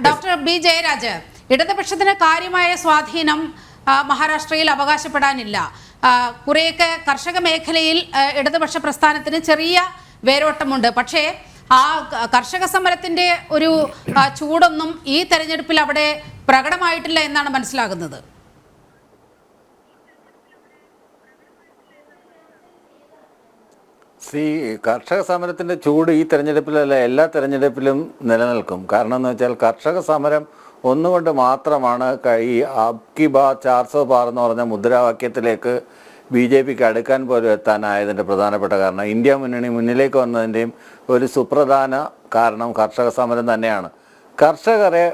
Doctor B Jayaraj, ഇടതുപക്ഷത്തിന് കാര്യമായ സ്വാധീനം മഹാരാഷ്ട്രയിൽ അവകാശപ്പെടാനില്ല. കുറേയൊക്കെ കർഷക മേഖലയിൽ ഇടതുപക്ഷ പ്രസ്ഥാനത്തിന് ചെറിയ വേരോട്ടമുണ്ട്. പക്ഷേ ആ കർഷക സമരത്തിന്റെ ഒരു ചൂടൊന്നും ഈ തെരഞ്ഞെടുപ്പിൽ അവിടെ പ്രകടമായിട്ടില്ല എന്നാണ് മനസ്സിലാകുന്നത്. കർഷക സമരത്തിൻ്റെ ചൂട് ഈ തെരഞ്ഞെടുപ്പിലല്ല, എല്ലാ തെരഞ്ഞെടുപ്പിലും നിലനിൽക്കും. കാരണം എന്ന് വെച്ചാൽ കർഷക സമരം ഒന്നുകൊണ്ട് മാത്രമാണ് ഈ അബ്കി ബാത് 400 പാർ എന്ന് പറഞ്ഞ മുദ്രാവാക്യത്തിലേക്ക് BJPക്ക് അടുക്കാൻ പോലും എത്താനായതിൻ്റെ പ്രധാനപ്പെട്ട കാരണം, ഇന്ത്യ മുന്നണി മുന്നിലേക്ക് വന്നതിൻ്റെയും ഒരു സുപ്രധാന കാരണം കർഷക സമരം തന്നെയാണ്. കർഷകരെ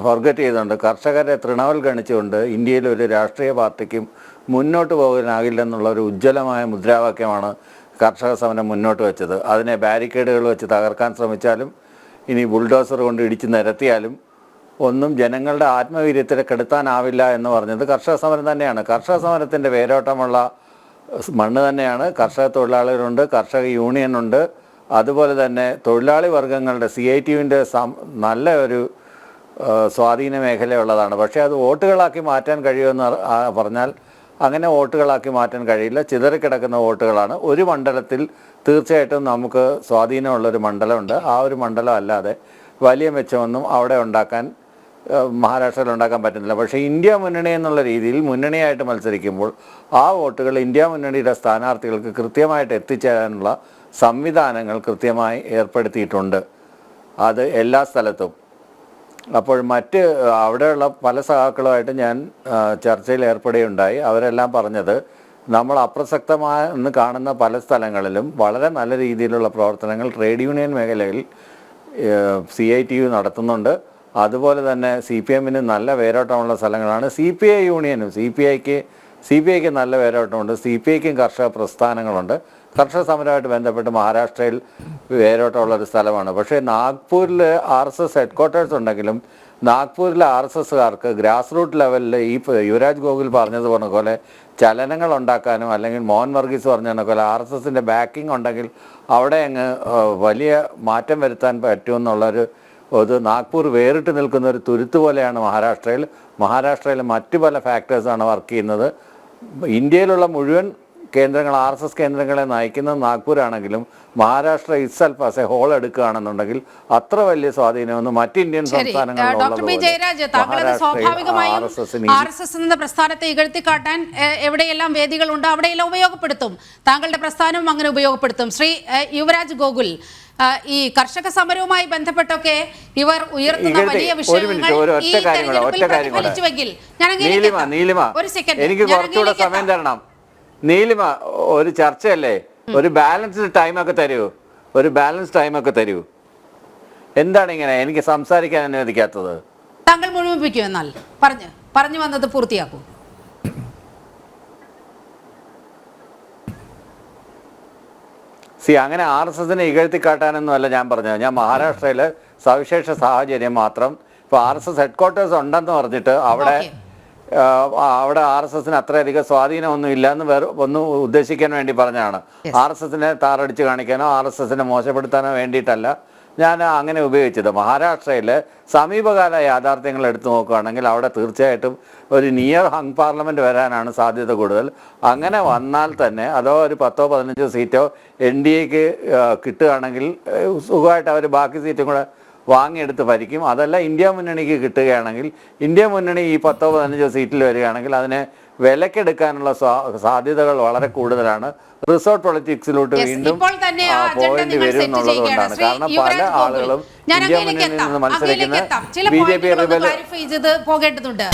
ഫോർഗറ്റ് ചെയ്തുകൊണ്ട്, കർഷകരെ തൃണവൽഗണിച്ചുകൊണ്ട് ഇന്ത്യയിലെ ഒരു രാഷ്ട്രീയ പാർട്ടിക്കും മുന്നോട്ട് പോകാനാകില്ലെന്നുള്ള ഒരു ഉജ്ജ്വലമായ മുദ്രാവാക്യമാണ് കർഷക സമരം മുന്നോട്ട് വെച്ചത്. അതിനെ ബാരിക്കേഡുകൾ വെച്ച് തകർക്കാൻ ശ്രമിച്ചാലും ഇനി ബുൾഡോസർ കൊണ്ട് ഇടിച്ച് നിരത്തിയാലും ഒന്നും ജനങ്ങളുടെ ആത്മവീര്യത്തെ കെടുത്താനാവില്ല എന്ന് പറഞ്ഞത് കർഷക സമരം തന്നെയാണ്. കർഷക സമരത്തിൻ്റെ വേരോട്ടമുള്ള മണ്ണ് തന്നെയാണ്. കർഷക തൊഴിലാളികളുണ്ട്, കർഷക യൂണിയനുണ്ട്, അതുപോലെ തന്നെ തൊഴിലാളി വർഗ്ഗങ്ങളുടെ CITUവിൻ്റെ നല്ല ഒരു സ്വാധീന മേഖലയുള്ളതാണ്. പക്ഷേ അത് വോട്ടുകളാക്കി മാറ്റാൻ കഴിയുമെന്ന് പറഞ്ഞാൽ അങ്ങനെ വോട്ടുകളാക്കി മാറ്റാൻ കഴിയില്ല. ചിതറിക്കിടക്കുന്ന വോട്ടുകളാണ്. ഒരു മണ്ഡലത്തിൽ തീർച്ചയായിട്ടും നമുക്ക് സ്വാധീനമുള്ളൊരു മണ്ഡലമുണ്ട്. ആ ഒരു മണ്ഡലം അല്ലാതെ വലിയ മെച്ചമൊന്നും അവിടെ മഹാരാഷ്ട്രയിൽ ഉണ്ടാക്കാൻ പറ്റുന്നില്ല. പക്ഷേ ഇന്ത്യ മുന്നണി എന്നുള്ള രീതിയിൽ മുന്നണിയായിട്ട് മത്സരിക്കുമ്പോൾ ആ വോട്ടുകൾ ഇന്ത്യ മുന്നണിയുടെ സ്ഥാനാർത്ഥികൾക്ക് കൃത്യമായിട്ട് എത്തിച്ചേരാനുള്ള സംവിധാനങ്ങൾ കൃത്യമായി ഏർപ്പെടുത്തിയിട്ടുണ്ട്, അത് എല്ലാ സ്ഥലത്തും. അപ്പോൾ അവിടെയുള്ള പല സഹാക്കളുമായിട്ട് ഞാൻ ചർച്ചയിൽ ഏർപ്പെടുകയുണ്ടായി. അവരെല്ലാം പറഞ്ഞത് നമ്മൾ അപ്രസക്തമായെന്ന് കാണുന്ന പല സ്ഥലങ്ങളിലും വളരെ നല്ല രീതിയിലുള്ള പ്രവർത്തനങ്ങൾ ട്രേഡ് യൂണിയൻ മേഖലയിൽ CITU നടത്തുന്നുണ്ട്. അതുപോലെ തന്നെ CPMന് നല്ല വേരോട്ടമുള്ള സ്ഥലങ്ങളാണ്. CPI യൂണിയനും CPIക്ക് നല്ല വേരോട്ടമുണ്ട്. CPIക്കും കർഷക പ്രസ്ഥാനങ്ങളുണ്ട്. കർഷക സമരമായിട്ട് ബന്ധപ്പെട്ട് മഹാരാഷ്ട്രയിൽ വേരോട്ടമുള്ളൊരു സ്ഥലമാണ്. പക്ഷേ നാഗ്പൂരിൽ RSS ഹെഡ്ക്വാർട്ടേഴ്സ് ഉണ്ടെങ്കിലും നാഗ്പൂരിലെ RSSകാർക്ക് ഗ്രാസ് റൂട്ട് ലെവലിൽ ഈ യുവരാജ് ഗോകുൽ പറഞ്ഞത് പോലെ ചലനങ്ങൾ ഉണ്ടാക്കാനും അല്ലെങ്കിൽ മോഹൻ വർഗീസ് പറഞ്ഞ പോലെ RSSൻ്റെ ബാക്കിംഗ് ഉണ്ടെങ്കിൽ അവിടെ അങ്ങ് വലിയ മാറ്റം വരുത്താൻ പറ്റുമെന്നുള്ളൊരു നാഗ്പൂർ വേറിട്ട് നിൽക്കുന്ന ഒരു തുരുത്ത് പോലെയാണ് മഹാരാഷ്ട്രയിൽ മറ്റു പല ഫാക്ടേഴ്സാണ് വർക്ക് ചെയ്യുന്നത്. ഇന്ത്യയിലുള്ള മുഴുവൻ കേന്ദ്രങ്ങൾ RSS കേന്ദ്രങ്ങളെ നയിക്കുന്നത് നാഗ്പൂരാണെങ്കിലും Maharashtra itself as a whole എടുക്കുകയാണെന്നുണ്ടെങ്കിൽ അത്ര വലിയ സ്വാധീനമൊന്നും മറ്റ് ഇന്ത്യൻ സംസ്ഥാനങ്ങളിലെ പ്രസ്ഥാനത്തെ ഇകഴ്ത്തിക്കാട്ടാൻ എവിടെയെല്ലാം വേദികളുണ്ട് അവിടെയെല്ലാം ഉപയോഗപ്പെടുത്തും. താങ്കളുടെ പ്രസ്ഥാനവും അങ്ങനെ ഉപയോഗപ്പെടുത്തും. ശ്രീ യുവരാജ് ഗോകുൽ, ഈ കർഷക സമരവുമായി ബന്ധപ്പെട്ടൊക്കെ ഇവർ ഉയർത്തുന്ന വലിയ വിഷയങ്ങൾ എനിക്ക് കുറച്ചുകൂടെ സമയം തരണം. നീലിമ, ഒരു ചർച്ചയല്ലേ, ഒരു ബാലൻസ്ഡ് ടൈമൊക്കെ തരൂ. എന്താണ് ഇങ്ങനെ എനിക്ക് സംസാരിക്കാൻ അനുവദിക്കാത്തത്? താങ്കൾ മുഴുമിപ്പിക്കൂ, എന്നാൽ പറഞ്ഞു വന്നത് പൂർത്തിയാക്കൂ. അങ്ങനെ RSSനെ ഇകഴ്ത്തിക്കാട്ടാനൊന്നും അല്ല ഞാൻ പറഞ്ഞത്. ഞാൻ മഹാരാഷ്ട്രയിലെ സവിശേഷ സാഹചര്യം മാത്രം, ഇപ്പോൾ RSS ഹെഡ്ക്വാർട്ടേഴ്സ് ഉണ്ടെന്ന് പറഞ്ഞിട്ട് അവിടെ RSSന് അത്രയധികം സ്വാധീനമൊന്നും ഇല്ലയെന്ന് ഒന്ന് ഉദ്ദേശിക്കാൻ വേണ്ടി പറഞ്ഞതാണ്. RSSനെ താറടിച്ച് കാണിക്കാനോ RSSനെ മോശപ്പെടുത്താനോ വേണ്ടിയിട്ടല്ല ഞാൻ അങ്ങനെ ഉപയോഗിച്ചത്. മഹാരാഷ്ട്രയിലെ സമീപകാല യാഥാർത്ഥ്യങ്ങൾ എടുത്തു നോക്കുകയാണെങ്കിൽ അവിടെ തീർച്ചയായിട്ടും ഒരു നിയർ ഹങ് പാർലമെൻറ്റ് വരാനാണ് സാധ്യത കൂടുതൽ. അങ്ങനെ വന്നാൽ തന്നെ അതോ ഒരു 10-15 സീറ്റോ NDAക്ക് കിട്ടുകയാണെങ്കിൽ സുഖമായിട്ട് അവർ ബാക്കി സീറ്റും കൂടെ വാങ്ങിയെടുത്ത് ഭരിക്കും. അതല്ല ഇന്ത്യ മുന്നണിക്ക് കിട്ടുകയാണെങ്കിൽ ഇന്ത്യ മുന്നണി ഈ 10-15 സീറ്റിൽ വരികയാണെങ്കിൽ അതിനെ വിലക്കെടുക്കാനുള്ള സാധ്യതകൾ വളരെ കൂടുതലാണ്. റിസോർട്ട് പൊളിറ്റിക്സിലോട്ട് വീണ്ടും പോകേണ്ടി വരും എന്നുള്ളതുകൊണ്ടാണ്. കാരണം പല ആളുകളും ഇന്ത്യ മുന്നണിയിൽ നിന്ന് മത്സരിക്കുന്ന BJP പോകേണ്ടതുണ്ട്.